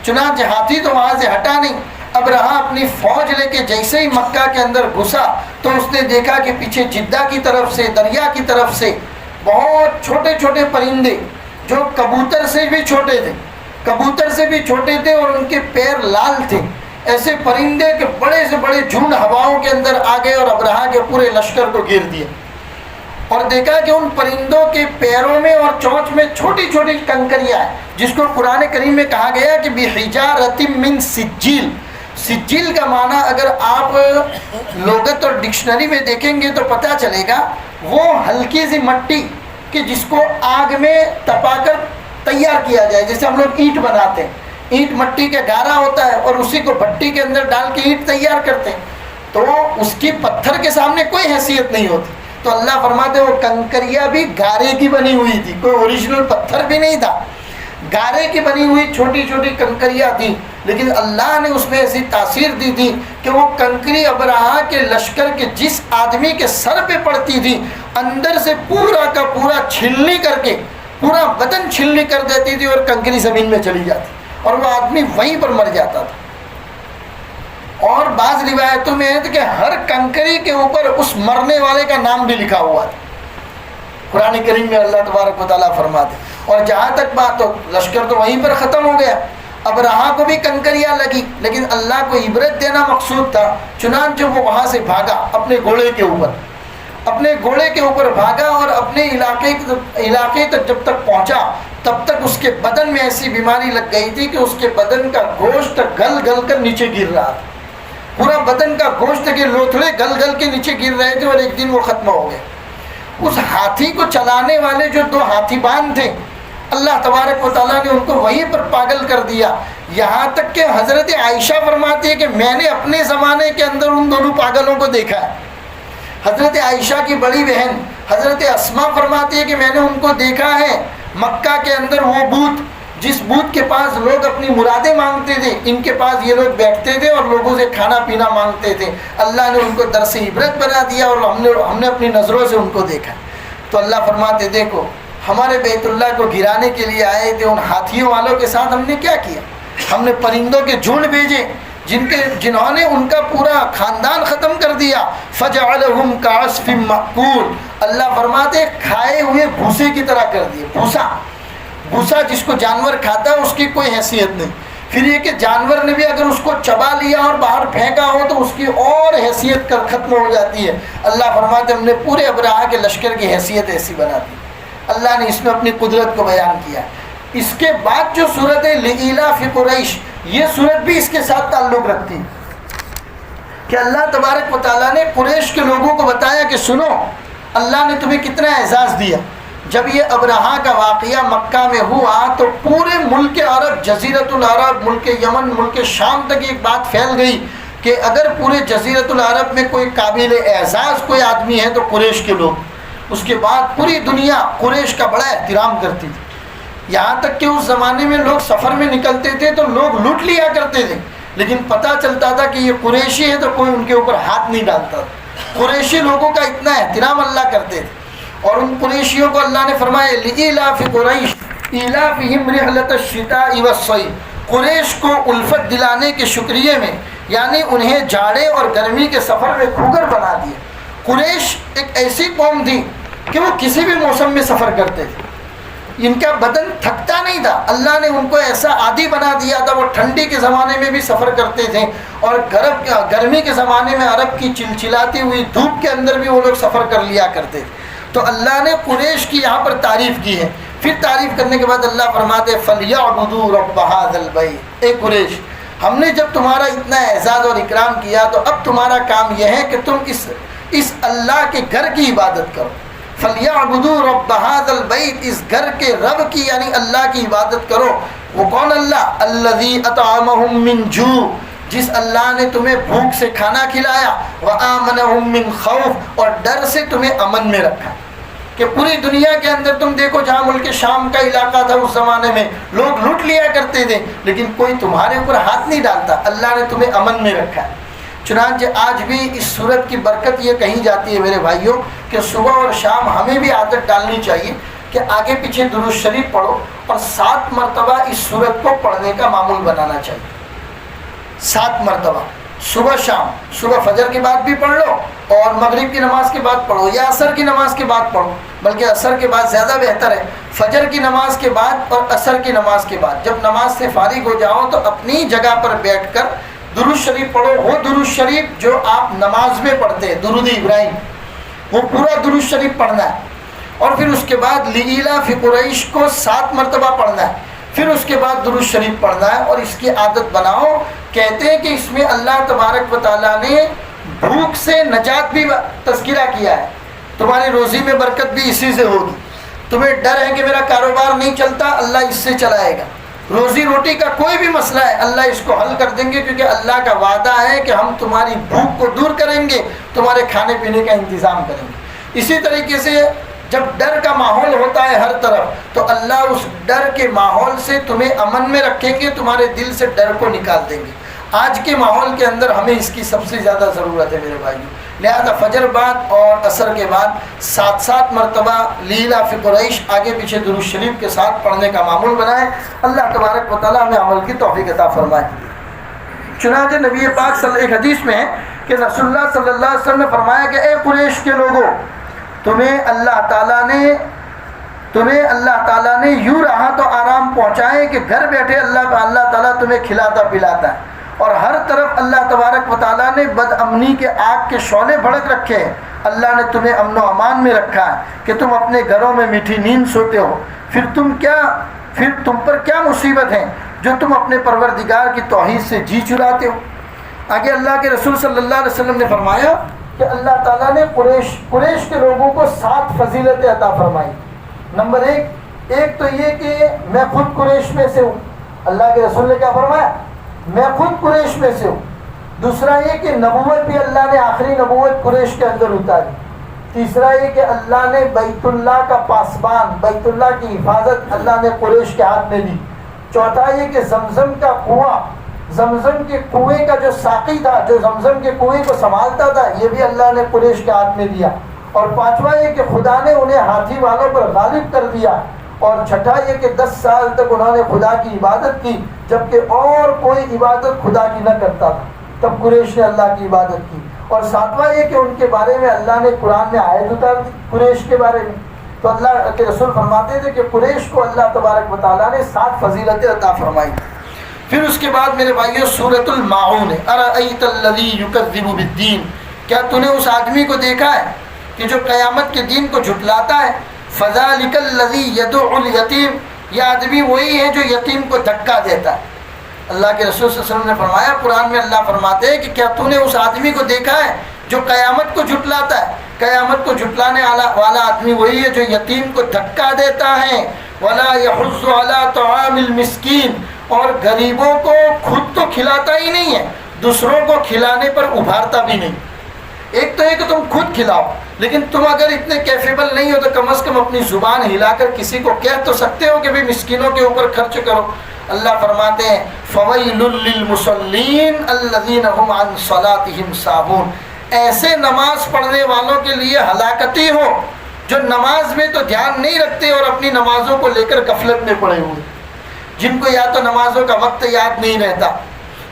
چنانچہ ہاتھی تو وہاں سے ہٹا نہیں۔ ابرہا اپنی فوج لے کے جیسے ہی مکہ کے اندر گھسا تو اس نے دیکھا کہ پیچھے جدہ کی طرف سے، دریا کی طرف سے بہت چھوٹے چھوٹے پرندے جو کبوتر سے بھی چھوٹے تھے اور ان کے پیر لال تھے، ایسے پرندے کے بڑے سے بڑے جھنڈ ہواؤں کے اندر آ گئے اور ابرہا کے پورے لشکر کو گھیر دیا۔ اور دیکھا کہ ان پرندوں کے پیروں میں اور چونچ میں چھوٹی چھوٹی کنکریاں ہیں، جس کو قرآن کریم میں کہا گیا کہ بِحِجَارَةٍ مِّن سِجِّیل۔ سجل کا معنی اگر آپ لغت اور ڈکشنری میں دیکھیں گے تو پتہ چلے گا وہ ہلکی سی مٹی کہ جس کو آگ میں تپا کر تیار کیا جائے، جیسے ہم لوگ اینٹ بناتے ہیں، اینٹ مٹی کا گارا ہوتا ہے اور اسی کو بھٹی کے اندر ڈال کے اینٹ تیار کرتے ہیں، تو اس کی پتھر کے سامنے کوئی حیثیت نہیں ہوتی۔ تو اللہ فرماتے وہ کنکریاں بھی گارے کی بنی ہوئی تھی، کوئی اوریجنل پتھر بھی نہیں تھا، گارے کی بنی ہوئی چھوٹی چھوٹی کنکریاں تھیں، لیکن اللہ نے اس میں ایسی تاثیر دی تھی کہ وہ کنکری ابرہا کے لشکر کے جس آدمی کے سر پہ پڑتی تھی اندر سے پورا کا پورا چھلنی کر کے پورا بدن چھلنی کر دیتی تھی، اور کنکری زمین میں چلی جاتی اور وہ آدمی وہیں پر مر جاتا تھا۔ اور بعض روایتوں میں ہے کہ ہر کنکری کے اوپر اس مرنے والے کا نام بھی لکھا ہوا تھا۔ قرآن کریم میں اللہ تبارک و تعالیٰ فرماتے ہیں۔ اور جہاں تک بات تو لشکر تو وہیں پر ختم ہو گیا، ابرہا کو بھی کنکریاں لگی، لیکن اللہ کو عبرت دینا مقصود تھا، چنانچہ وہ وہاں سے بھاگا اپنے گھوڑے کے اوپر بھاگا، اور اپنے علاقے تک جب تک پہنچا تب تک اس کے بدن میں ایسی بیماری لگ گئی تھی کہ اس کے بدن کا گوشت گل گل کر نیچے گر رہا تھا، پورا بدن کا گوشت کے لوتھڑے گل گل کے نیچے گر رہے تھے، اور ایک دن وہ ختم ہو گئے۔ اس ہاتھی کو چلانے والے جو دو ہاتھی بان تھے، اللہ تبارک و تعالیٰ نے ان کو وہیں پر پاگل کر دیا، یہاں تک کہ حضرت عائشہ فرماتی ہے کہ میں نے اپنے زمانے کے اندر ان دونوں پاگلوں کو دیکھا ہے۔ حضرت عائشہ کی بڑی بہن حضرت اسما فرماتی ہے کہ میں نے ان کو دیکھا ہے مکہ کے اندر، وہ بت جس بت کے پاس لوگ اپنی مرادیں مانگتے تھے، ان کے پاس یہ لوگ بیٹھتے تھے اور لوگوں سے کھانا پینا مانگتے تھے۔ اللہ نے ان کو درس عبرت بنا دیا اور ہم نے اپنی نظروں سے ان کو دیکھا۔ تو اللہ فرماتے دیکھو ہمارے بیت اللہ کو گرانے کے لیے آئے تھے، ان ہاتھیوں والوں کے ساتھ ہم نے کیا کیا، ہم نے پرندوں کے جھنڈ بھیجے جنہوں نے ان کا پورا خاندان ختم کر دیا۔ فَجَعَلَهُمْ كَعَصْفٍ مَأْكُولٍ، اللہ فرماتے کھائے ہوئے بھوسے کی طرح کر دیے۔ بھوسا جس کو جانور کھاتا ہے اس کی کوئی حیثیت نہیں، پھر یہ کہ جانور نے بھی اگر اس کو چبا لیا اور باہر پھینکا ہو تو اس کی اور حیثیت ختم ہو جاتی ہے۔ اللہ فرماتے ہم نے پورے ابرہا کے لشکر کی حیثیت ایسی بنا دی۔ اللہ نے اس میں اپنی قدرت کو بیان کیا۔ اس کے بعد جو صورت ہے لِإِيلَافِ قُرَيْشٍ، یہ صورت بھی اس کے ساتھ تعلق رکھتی ہے کہ اللہ تبارک و تعالیٰ نے قریش کے لوگوں کو بتایا کہ سنو اللہ نے تمہیں کتنا اعزاز دیا۔ جب یہ ابرہا کا واقعہ مکہ میں ہوا تو پورے ملک عرب، جزیرۃ العرب، ملک یمن، ملک شام تک ایک بات پھیل گئی کہ اگر پورے جزیرۃ العرب میں کوئی قابل اعزاز کوئی آدمی ہے تو قریش کے لوگ، اس کے بعد پوری دنیا قریش کا بڑا احترام کرتی تھی، یہاں تک کہ اس زمانے میں لوگ سفر میں نکلتے تھے تو لوگ لوٹ لیا کرتے تھے، لیکن پتہ چلتا تھا کہ یہ قریشی ہے تو کوئی ان کے اوپر ہاتھ نہیں ڈالتا تھا۔ قریشی لوگوں کا اتنا احترام اللہ کرتے تھے، اور ان قریشیوں کو اللہ نے فرمایا لإِيلَافِ قُرَيْشٍ إِيلَافِهِمْ رِحْلَةَ الشِّتَاءِ وَالصَّيْفِ، قریش کو الفت دلانے کے شکریے میں، یعنی انہیں جاڑے اور گرمی کے سفر میں کھوگر بنا دیا۔ قریش ایک ایسی قوم تھی کہ وہ کسی بھی موسم میں سفر کرتے تھے، ان کا بدن تھکتا نہیں تھا، اللہ نے ان کو ایسا عادی بنا دیا تھا، وہ ٹھنڈی کے زمانے میں بھی سفر کرتے تھے، اور گرمی کے زمانے میں عرب کی چلچلاتی ہوئی دھوپ کے اندر بھی وہ لوگ سفر کر لیا کرتے تھے۔ تو اللہ نے قریش کی یہاں پر تعریف کی ہے، پھر تعریف کرنے کے بعد اللہ فرماتے فَلْيَعْبُدُوا رَبَّ هَذَا الْبَيْتِ، اے قریش ہم نے جب تمہارا اتنا اعزاز اور اکرام کیا تو اب تمہارا کام یہ ہے کہ تم اس اللہ کے گھر کی عبادت کرو۔ فَلْيَعْبُدُوا رَبَّ هَذَا الْبَيْتِ، اس گھر کے رب کی یعنی اللہ کی عبادت کرو۔ وہ کون اللہ؟ الَّذِي أَطْعَمَهُم مِّن جُوعٍ، جس اللہ نے تمہیں بھوک سے کھانا کھلایا، وَآمَنَهُم مِّن خَوْفٍ، اور ڈر سے تمہیں امن میں رکھا۔ کہ پوری دنیا کے اندر تم دیکھو جہاں ملک شام کا علاقہ تھا اس زمانے میں لوگ لوٹ لیا کرتے تھے، لیکن کوئی تمہارے اوپر ہاتھ نہیں ڈالتا، اللہ نے تمہیں امن میں رکھا ہے۔ چنانچہ آج بھی اس صورت کی برکت یہ کہی جاتی ہے میرے بھائیوں کہ صبح اور شام ہمیں بھی عادت ڈالنی چاہیے کہ آگے پیچھے درود شریف پڑھو، اور 7 مرتبہ اس صورت کو پڑھنے کا معمول بنانا چاہیے۔ 7 مرتبہ صبح شام، صبح فجر کے بعد بھی پڑھ لو اور مغرب کی نماز کے بعد پڑھو، یا عصر کی نماز کے بعد پڑھو، بلکہ عصر کے بعد زیادہ بہتر ہے۔ فجر کی نماز کے بعد اور عصر کی نماز کے بعد جب نماز سے فارغ ہو جاؤ تو اپنی جگہ پر بیٹھ کر درود شریف پڑھو، وہ درود شریف جو آپ نماز میں پڑھتے ہیں، درود ابراہیم، وہ پورا درود شریف پڑھنا ہے، اور پھر اس کے بعد لإِيلَافِ قُرَيْشٍ کو 7 مرتبہ پڑھنا ہے، پھر اس کے بعد درود شریف پڑھنا ہے، اور اس کی عادت بناؤ۔ کہتے ہیں کہ اس میں اللہ تبارک و تعالیٰ نے بھوک سے نجات بھی تذکرہ کیا ہے، تمہاری روزی میں برکت بھی اسی سے ہوگی۔ تمہیں ڈر ہے کہ میرا کاروبار نہیں چلتا، اللہ اس سے چلائے گا۔ روزی روٹی کا کوئی بھی مسئلہ ہے اللہ اس کو حل کر دیں گے، کیونکہ اللہ کا وعدہ ہے کہ ہم تمہاری بھوک کو دور کریں گے، تمہارے کھانے پینے کا انتظام کریں گے۔ اسی طریقے سے جب ڈر کا ماحول ہوتا ہے ہر طرف تو اللہ اس ڈر کے ماحول سے تمہیں امن میں رکھیں گے، تمہارے دل سے ڈر کو نکال دیں گے۔ آج کے ماحول کے اندر ہمیں اس کی سب سے زیادہ ضرورت ہے میرے بھائیوں، لہذا فجر بعد اور عصر کے بعد 7 مرتبہ لإِيلَافِ قُرَيْشٍ آگے پیچھے درود شریف کے ساتھ پڑھنے کا معمول بنائیں۔ اللہ تبارک و تعالیٰ ہمیں عمل کی توفیق عطا فرمائے۔ چنانچہ نبی پاک ایک حدیث میں ہے کہ رسول اللہ صلی اللہ علیہ وسلم نے فرمایا کہ اے قریش کے لوگوں، تمہیں اللہ تعالیٰ نے یوں راحت و آرام پہنچائے کہ گھر بیٹھے اللہ تعالیٰ تمہیں کھلاتا پلاتا ہے، اور ہر طرف اللہ تبارک و تعالیٰ نے بد امنی کے آگ کے شعلے بھڑک رکھے ہیں۔ اللہ نے تمہیں امن و امان میں رکھا ہے کہ تم اپنے گھروں میں میٹھی نیند سوتے ہو، پھر تم پر کیا مصیبت ہے جو تم اپنے پروردگار کی توحید سے جی چراتے ہو۔ آگے اللہ کے رسول صلی اللہ علیہ وسلم نے فرمایا کہ اللہ تعالیٰ نے قریش کے لوگوں کو 7 فضیلتیں عطا فرمائی۔ نمبر 1 تو یہ کہ میں خود قریش میں سے ہوں، اللہ کے رسول نے کیا فرمایا؟ میں خود قریش میں سے ہوں۔ دوسرا یہ کہ نبوت بھی اللہ نے آخری نبوت قریش کے اندر اتاری۔ تیسرا یہ کہ اللہ نے بیت اللہ کا پاسبان، بیت اللہ کی حفاظت اللہ نے قریش کے ہاتھ میں دی۔ چوتھا یہ کہ زمزم کا کنواں، زمزم کے کنویں کا جو ساقی تھا، جو زمزم کے کنویں کو سنبھالتا تھا، یہ بھی اللہ نے قریش کے ہاتھ میں دیا۔ اور پانچواں یہ کہ خدا نے انہیں ہاتھی والوں پر غالب کر دیا۔ اور چھٹا یہ کہ 10 سال تک انہوں نے خدا کی عبادت کی، جبکہ اور کوئی عبادت خدا کی نہ کرتا تھا، تب قریش نے اللہ کی عبادت کی۔ اور 7واں یہ کہ ان کے بارے میں اللہ نے قرآن میں آیت اتار دی قریش کے بارے میں۔ تو اللہ کے رسول فرماتے تھے کہ قریش کو اللہ تبارک و تعالیٰ نے 7 فضیلتیں عطا فرمائی۔ پھر اس کے بعد میرے بھائیو سورۃ الماعون ہے، ارأیت الذی یکذب بالدین، کیا تو نے اس آدمی کو دیکھا ہے کہ جو قیامت کے دین کو جھٹلاتا ہے؟ فذلک الذی یدعو الیتیم، یہ آدمی وہی ہے جو یتیم کو دھکا دیتا ہے۔ اللہ کے رسول صلی اللہ علیہ وسلم نے فرمایا، قرآن میں اللہ فرماتے ہیں کہ کیا تو نے اس آدمی کو دیکھا ہے جو قیامت کو جھٹلاتا ہے؟ قیامت کو جھٹلانے والا آدمی وہی ہے جو یتیم کو دھکا دیتا ہے۔ ولا یحض علی طعام المسکین، اور غریبوں کو خود تو کھلاتا ہی نہیں ہے، دوسروں کو کھلانے پر ابھارتا بھی نہیں۔ ایک تو ہے کہ تم خود کھلاؤ، لیکن تم اگر اتنے کیپیبل نہیں ہو تو کم از کم اپنی زبان ہلا کر کسی کو کہہ تو سکتے ہو کہ بھی مسکینوں کے اوپر خرچ کرو۔ اللہ فرماتے ہیں فَوَيْلٌ لِّلْمُصَلِّينَ الَّذِينَ هُمْ عَنْ صَلَاتِهِمْ سَاهُونَ، ایسے نماز پڑھنے والوں کے لیے ہلاکتی ہو جو نماز میں تو دھیان نہیں رکھتے اور اپنی نمازوں کو لے کر غفلت میں پڑے ہوئے، جن کو یا تو نمازوں کا وقت یاد نہیں رہتا،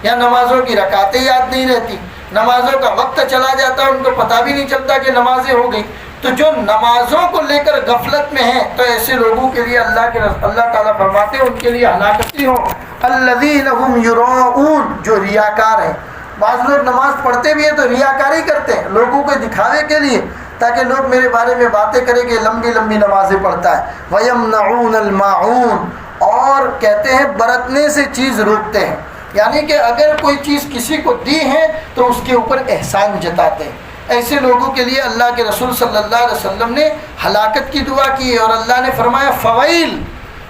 یا نمازوں کی رکعتیں یاد نہیں رہتی، نمازوں کا وقت چلا جاتا ہے، ان کو پتہ بھی نہیں چلتا کہ نمازیں ہو گئی۔ تو جو نمازوں کو لے کر غفلت میں ہیں تو ایسے لوگوں کے لیے اللہ تعالیٰ فرماتے ہیں ان کے لیے ہلاکتی ہو۔ الذین هم یراؤون، جو ریاکار ہیں۔ بعض لوگ نماز پڑھتے بھی ہیں تو ریاکاری کرتے ہیں لوگوں کو دکھاوے کے لیے، تاکہ لوگ میرے بارے میں باتیں کریں کہ لمبی لمبی نمازیں پڑھتا ہے۔ وَيَمْنَعُونَ الْمَاعُونَ، اور کہتے ہیں برتنے سے چیز روکتے ہیں، یعنی کہ اگر کوئی چیز کسی کو دی ہے تو اس کے اوپر احسان جتاتے ہیں۔ ایسے لوگوں کے لیے اللہ کے رسول صلی اللہ علیہ وسلم نے ہلاکت کی دعا کی ہے، اور اللہ نے فرمایا فویل،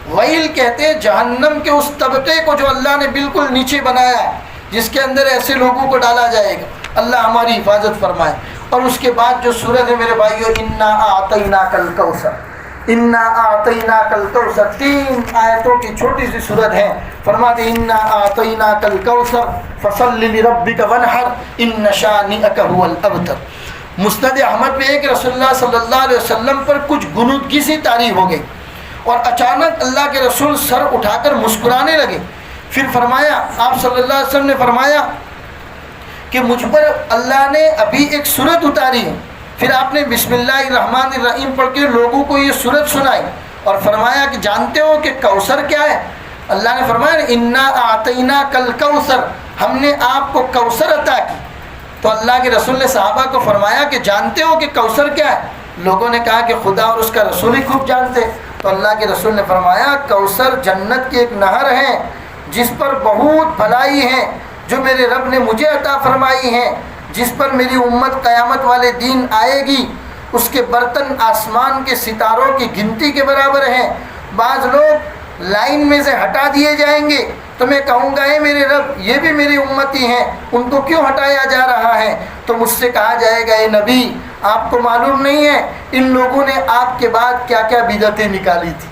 ویل کہتے ہیں جہنم کے اس طبقے کو جو اللہ نے بالکل نیچے بنایا ہے، جس کے اندر ایسے لوگوں کو ڈالا جائے گا۔ اللہ ہماری حفاظت فرمائے۔ اور اس کے بعد جو سورت ہے میرے بھائیو، انا اعطیناک الکوثر، انا اعطیناک الکوثر، 3 آیتوں کی چھوٹی سی سورت ہے۔ فرماتے انا اعطیناک الکوثر فصل لربک وانحر ان شانئک هو الابتر۔ مسند احمد میں ہے کہ رسول اللہ صلی اللہ علیہ وسلم پر کچھ غنودگی سی طاری ہو گئی، اور اچانک اللہ کے رسول سر اٹھا کر مسکرانے لگے۔ پھر فرمایا، آپ صلی اللہ علیہ وسلم نے فرمایا کہ مجھ پر اللہ نے ابھی ایک سورت اتاری ہے۔ پھر آپ نے بسم اللہ الرحمن الرحیم پڑھ کے لوگوں کو یہ سورت سنائی، اور فرمایا کہ جانتے ہو کہ کوثر کیا ہے؟ اللہ نے فرمایا انا اعطیناک الکوثر، ہم نے آپ کو کوثر عطا کی۔ تو اللہ کے رسول نے صحابہ کو فرمایا کہ جانتے ہو کہ کوثر کیا ہے؟ لوگوں نے کہا کہ خدا اور اس کا رسول ہی خوب جانتے۔ تو اللہ کے رسول نے فرمایا کوثر جنت کی ایک نہر ہے جس پر بہت بھلائی ہے، جو میرے رب نے مجھے عطا فرمائی ہے، جس پر میری امت قیامت والے دن آئے گی۔ اس کے برتن آسمان کے ستاروں کی گنتی کے برابر ہیں۔ بعض لوگ لائن میں سے ہٹا دیے جائیں گے تو میں کہوں گا اے میرے رب، یہ بھی میری امتی ہیں، ان کو کیوں ہٹایا جا رہا ہے؟ تو مجھ سے کہا جائے گا اے نبی، آپ کو معلوم نہیں ہے ان لوگوں نے آپ کے بعد کیا کیا بدعتیں نکالی تھی،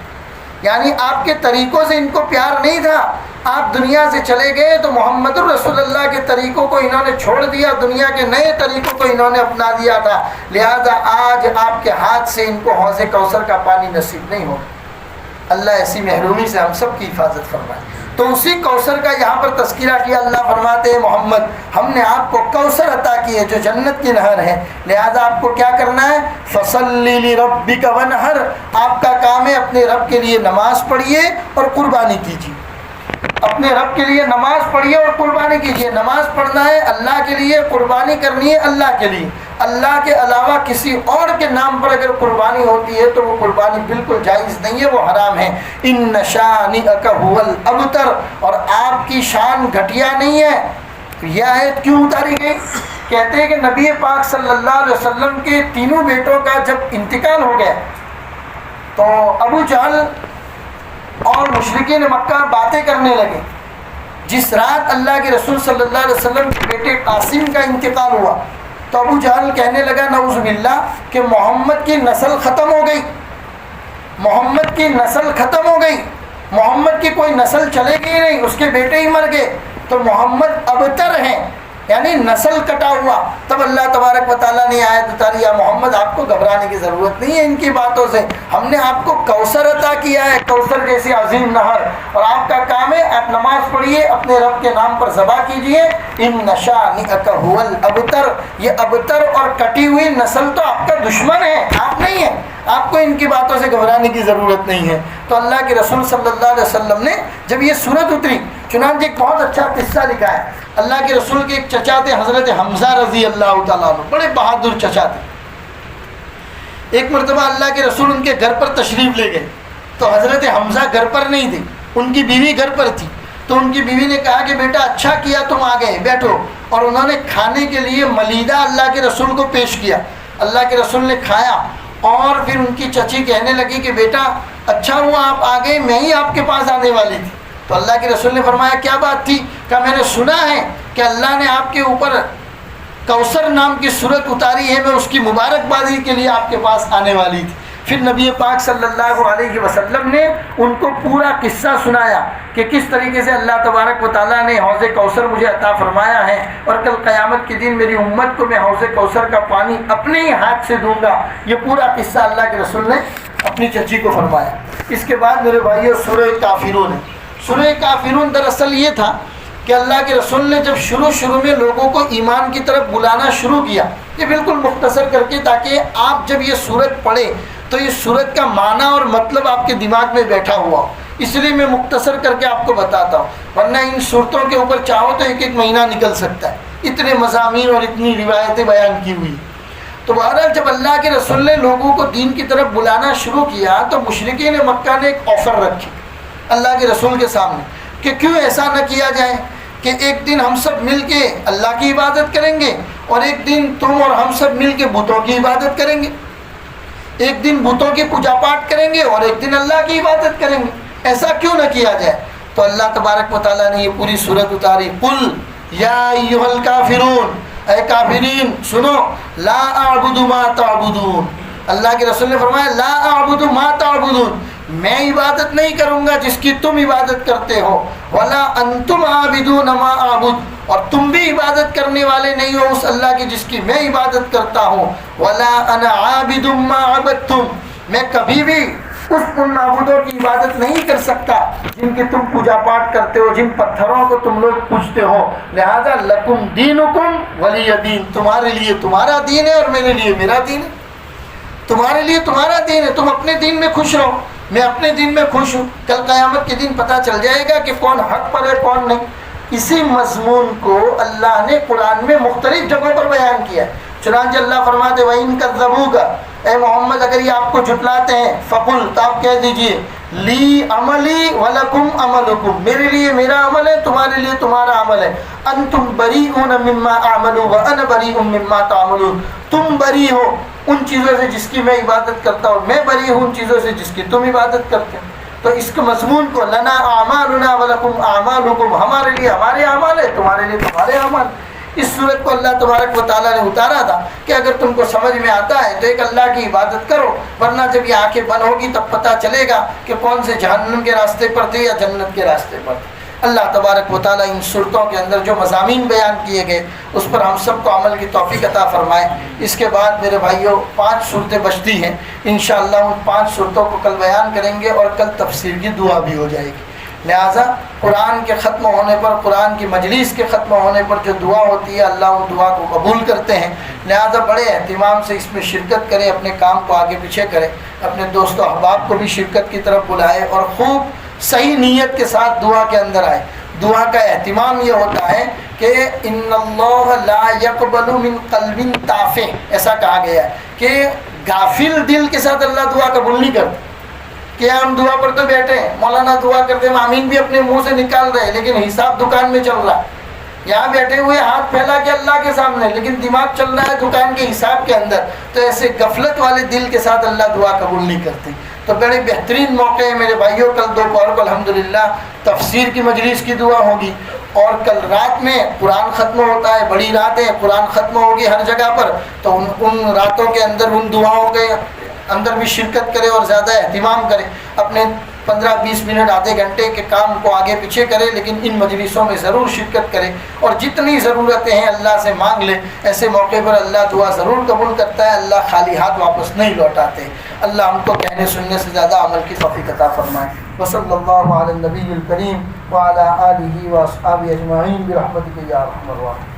یعنی آپ کے طریقوں سے ان کو پیار نہیں تھا۔ آپ دنیا سے چلے گئے تو محمد الرسول اللہ کے طریقوں کو انہوں نے چھوڑ دیا، دنیا کے نئے طریقوں کو انہوں نے اپنا دیا تھا، لہذا آج آپ کے ہاتھ سے ان کو حوض کوثر کا پانی نصیب نہیں ہوگا۔ اللہ ایسی محرومی سے ہم سب کی حفاظت فرمائے۔ تو اسی کوثر کا یہاں پر تذکرہ کیا۔ اللہ فرماتے ہیں محمد، ہم نے آپ کو کوثر عطا کی ہے جو جنت کی نہر ہے، لہذا آپ کو کیا کرنا ہے؟ فصل لربک وانحر، آپ کا کام ہے اپنے رب کے لیے نماز پڑھیے اور قربانی کیجیے۔ اپنے رب کے لیے نماز پڑھیے اور قربانی کیجیے۔ نماز پڑھنا ہے اللہ کے لیے، قربانی کرنی ہے اللہ کے لیے۔ اللہ کے علاوہ کسی اور کے نام پر اگر قربانی ہوتی ہے تو وہ قربانی بالکل جائز نہیں ہے، وہ حرام ہے۔ ان شانئک هو الابتر، اور آپ کی شان گھٹیا نہیں ہے۔ یہ آیت کیوں اتاری گئی؟ کہتے ہیں کہ نبی پاک صلی اللہ علیہ وسلم کے تینوں بیٹوں کا جب انتقال ہو گیا تو ابو جہل اور مشرکین مکہ باتیں کرنے لگے۔ جس رات اللہ کے رسول صلی اللہ علیہ وسلم کے بیٹے قاسم کا انتقال ہوا تو ابو جہل کہنے لگا نعوذ باللہ کہ محمد کی نسل ختم ہو گئی، محمد کی نسل ختم ہو گئی، محمد کی کوئی نسل چلے گی نہیں، اس کے بیٹے ہی مر گئے، تو محمد ابتر ہیں، یعنی نسل کٹا ہوا۔ تب اللہ تبارک و تعالیٰ نے آیت اتاری، یا محمد آپ کو گھبرانے کی ضرورت نہیں ہے ان کی باتوں سے، ہم نے آپ کو کوثر عطا کیا ہے، کوثر جیسی عظیم نہر، اور آپ کا کام ہے آپ نماز پڑھیے، اپنے رب کے نام پر ذبح کیجیے۔ ان شانئک هو الابتر، یہ ابتر اور کٹی ہوئی نسل تو آپ کا دشمن ہے، آپ نہیں ہیں، آپ کو ان کی باتوں سے گھبرانے کی ضرورت نہیں ہے۔ تو اللہ کے رسول صلی اللہ علیہ وسلم نے جب یہ سورت اتری، چنانچہ ایک بہت اچھا قصہ لکھا ہے۔ اللہ کے رسول کے ایک چچا تھے حضرت حمزہ رضی اللہ تعالیٰ عنہ، بڑے بہادر چچا تھے۔ ایک مرتبہ اللہ کے رسول ان کے گھر پر تشریف لے گئے تو حضرت حمزہ گھر پر نہیں تھے، ان کی بیوی گھر پر تھی۔ تو ان کی بیوی نے کہا کہ بیٹا اچھا کیا تم آ گئے، بیٹھو، اور انہوں نے کھانے کے لیے ملیدہ اللہ کے رسول کو پیش کیا۔ اللہ کے رسول نے کھایا، اور پھر ان کی چچی کہنے لگی کہ بیٹا اچھا ہوا آپ آ گئے، میں ہی آپ کے پاس آنے والی تھی۔ تو اللہ کے رسول نے فرمایا کیا بات تھی؟ کہ میں نے سنا ہے کہ اللہ نے آپ کے اوپر کوثر نام کی صورت اتاری ہے، میں اس کی مبارکبادی کے لیے آپ کے پاس آنے والی تھی۔ پھر نبی پاک صلی اللہ علیہ وسلم نے ان کو پورا قصہ سنایا کہ کس طریقے سے اللہ تبارک و تعالیٰ نے حوض کوثر مجھے عطا فرمایا ہے، اور کل قیامت کے دن میری امت کو میں حوض کوثر کا پانی اپنے ہی ہاتھ سے دوں گا۔ یہ پورا قصہ اللہ کے رسول نے اپنی چچی کو فرمایا۔ اس کے بعد میرے بھائیو سورہ کافرون ہے۔ سورہ کافرون دراصل یہ تھا کہ اللہ کے رسول نے جب شروع میں لوگوں کو ایمان کی طرف بلانا شروع کیا، یہ بالکل مختصر کر کے، تاکہ آپ جب یہ سورت پڑھیں تو یہ سورت کا معنی اور مطلب آپ کے دماغ میں بیٹھا ہوا ہو، اس لیے میں مختصر کر کے آپ کو بتاتا ہوں، ورنہ ان صورتوں کے اوپر چاہو تو ایک مہینہ نکل سکتا ہے، اتنے مضامین اور اتنی روایتیں بیان کی ہوئی۔ تو بہرحال جب اللہ کے رسول نے لوگوں کو دین کی طرف بلانا شروع کیا تو مشرکین مکہ نے ایک آفر رکھی اللہ کے رسول کے سامنے کہ کیوں ایسا نہ کیا جائے کہ ایک دن ہم سب مل کے اللہ کی عبادت کریں گے، اور ایک دن تم اور ہم سب مل کے بتوں کی عبادت کریں گے، ایک دن بتوں کی پوجا پاٹ کریں گے اور ایک دن اللہ کی عبادت کریں گے، ایسا کیوں نہ کیا جائے؟ تو اللہ تبارک و تعالیٰ نے یہ پوری صورت اتاری، قل یا ایھا الکافرون، اے کافرین سنو، لا اعبد ما تعبدون، اللہ کے رسول نے فرمایا لا اعبد ما تعبدون، میں عبادت نہیں کروں گا جس کی تم عبادت کرتے ہو، ولا انتم عابدون ما اعبد، اور تم بھی عبادت کرنے والے نہیں ہو اس اللہ کی جس کی میں عبادت کرتا ہوں، ولا انا عابد ما عبدتم، میں کبھی بھی ان معبودوں کی عبادت نہیں کر سکتا جن کی تم پوجا پاٹ کرتے ہو، جن پتھروں کو تم لوگ پوجتے ہو، لہذا لکم دینکم ولی دین، تمہارے لیے تمہارا دین ہے اور میرے لیے میرا دین ہے، تمہارے لیے تمہارا دین ہے، تم اپنے دین میں خوش رہو، میں اپنے دین میں خوش ہوں، کل قیامت کے دن پتہ چل جائے گا کہ کون حق پر ہے کون نہیں۔ اسی مضمون کو اللہ نے قرآن میں مختلف جگہوں پر بیان کیا ہے، چنانچہ اللہ فرماتے ہیں وَإِن كَذَّبُوكَ، اے محمد اگر یہ آپ کو جھٹلاتے ہیں، فَقُلْ، تو آپ کہہ دیجئے لی عملی وَلَكُمْ عَمَلُكُمْ، میرے لیے میرا عمل ہے تمہارے لیے تمہارا عمل ہے، انتم بریئون مما اعمل وَأَنَا بَرِیءٌ مما تعملون، تم بری ہو ان چیزوں سے جس کی میں عبادت کرتا ہوں، میں بری ہوں ان چیزوں سے جس کی تم عبادت کرتے ہو۔ تو اس کے مضمون کو لنا اعمالنا ولکم اعمالکم، ہمارے لیے ہمارے اعمال ہے تمہارے لیے تمہارے اعمال۔ اس صورت کو اللہ تبارک و تعالیٰ نے اتارا تھا کہ اگر تم کو سمجھ میں آتا ہے تو ایک اللہ کی عبادت کرو، ورنہ جب یہ آنکھیں بند ہوگی تب پتہ چلے گا کہ کون سے جہنم کے راستے پر تھے یا جنت کے راستے پر تھے۔ اللہ تبارک و تعالیٰ ان صورتوں کے اندر جو مضامین بیان کیے گئے اس پر ہم سب کو عمل کی توفیق عطا فرمائے۔ اس کے بعد میرے بھائیوں 5 صورتیں بچتی ہیں، انشاءاللہ ان 5 صورتوں کو کل بیان کریں گے اور کل تفسیر کی دعا بھی ہو جائے گی۔ لہٰذا قرآن کے ختم ہونے پر، قرآن کی مجلس کے ختم ہونے پر جو دعا ہوتی ہے اللہ وہ دعا کو قبول کرتے ہیں، لہٰذا بڑے اہتمام سے اس میں شرکت کریں، اپنے کام کو آگے پیچھے کریں، اپنے دوست و احباب کو بھی شرکت کی طرف بلائیں اور خوب صحیح نیت کے ساتھ دعا کے اندر آئے۔ دعا کا اہتمام یہ ہوتا ہے کہ ان اللہ لا یقبل من قلب تافہ، ایسا کہا گیا ہے کہ غافل دل کے ساتھ اللہ دعا قبول نہیں کرتا۔ کہ ہم دعا پر تو بیٹھے ہیں، مولانا دعا کرتے ہیں، آمین بھی اپنے منہ سے نکال رہے ہیں، لیکن حساب دکان میں چل رہا ہے، یہاں بیٹھے ہوئے ہاتھ پھیلا کے اللہ کے سامنے، لیکن دماغ چل رہا ہے دکان کے حساب کے اندر، تو ایسے غفلت والے دل کے ساتھ اللہ دعا قبول نہیں کرتے۔ تو بڑے بہترین موقع ہے میرے بھائیوں، کل دوپہر کو الحمدللہ تفسیر کی مجلس کی دعا ہوگی، اور کل رات میں قرآن ختم ہوتا ہے، بڑی رات ہے، قرآن ختم ہوگی ہر جگہ پر، تو ان راتوں کے اندر ان دعاؤں کے اندر بھی شرکت کرے اور زیادہ اہتمام کرے، اپنے 15-20 منٹ آدھے گھنٹے کے کام کو آگے پیچھے کرے، لیکن ان مجلسوں میں ضرور شرکت کرے اور جتنی ضرورتیں ہیں اللہ سے مانگ لے۔ ایسے موقع پر اللہ دعا ضرور قبول کرتا ہے، اللہ خالی ہاتھ واپس نہیں لوٹاتے۔ اللہ ہم کو کہنے سننے سے زیادہ عمل کی توفیق عطا فرمائے۔ وصلی اللہ علی النبی الکریم وعلی آلہ واصحابہ اجمعین برحمتک یا ارحم الراحمین۔